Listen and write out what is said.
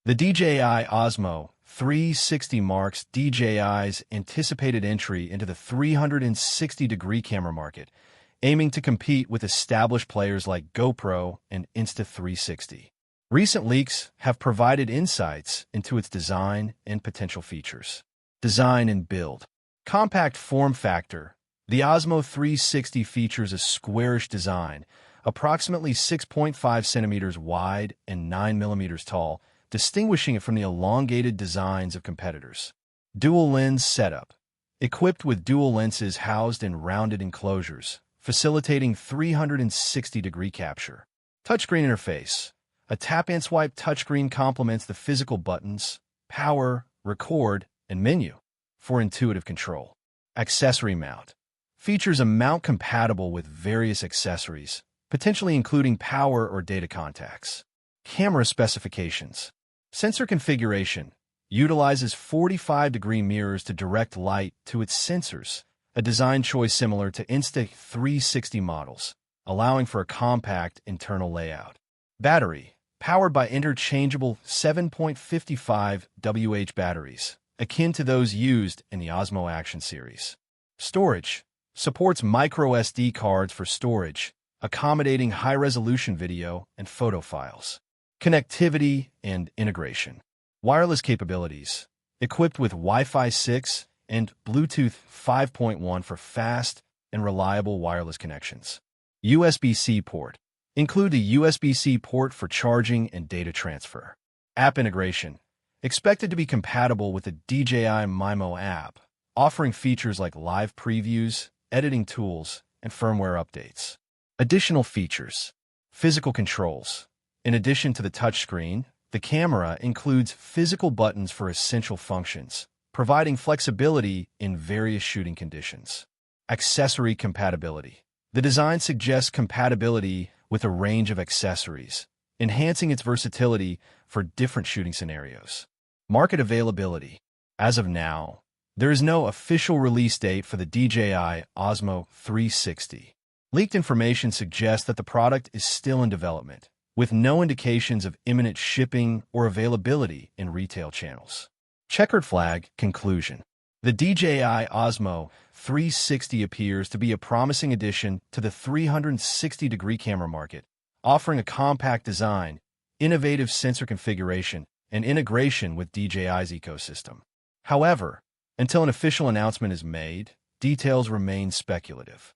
The DJI Osmo 360 marks DJI's anticipated entry into the 360-degree camera market, aiming to compete with established players like GoPro and Insta360. Recent leaks have provided insights into its design and potential features. Design and build. Compact form factor. The Osmo 360 features a squarish design, approximately 6.5 centimeters wide and 9 millimeters tall, distinguishing it from the elongated designs of competitors. Dual lens setup. Equipped with dual lenses housed in rounded enclosures, facilitating 360-degree capture. Touchscreen interface. A tap-and-swipe touchscreen complements the physical buttons, power, record, and menu for intuitive control. Accessory mount. Features a mount compatible with various accessories, potentially including power or data contacts. Camera specifications. Sensor configuration. Utilizes 45-degree mirrors to direct light to its sensors, a design choice similar to Insta360 models, allowing for a compact internal layout. Battery. Powered by interchangeable 7.55 Wh batteries, akin to those used in the Osmo Action series. Storage. Supports microSD cards for storage, accommodating high-resolution video and photo files. Connectivity and integration. Wireless capabilities. Equipped with Wi-Fi 6 and Bluetooth 5.1 for fast and reliable wireless connections. USB-C port. Include a USB-C port for charging and data transfer. App integration. Expected to be compatible with the DJI Mimo app, offering features like live previews, editing tools, and firmware updates. Additional features. Physical controls. In addition to the touchscreen, the camera includes physical buttons for essential functions, providing flexibility in various shooting conditions. Accessory compatibility. The design suggests compatibility with a range of accessories, enhancing its versatility for different shooting scenarios. Market availability. As of now, there is no official release date for the DJI Osmo 360. Leaked information suggests that the product is still in development, with no indications of imminent shipping or availability in retail channels. Checkered flag. Conclusion. The DJI Osmo 360 appears to be a promising addition to the 360-degree camera market, offering a compact design, innovative sensor configuration, and integration with DJI's ecosystem. However, until an official announcement is made, details remain speculative.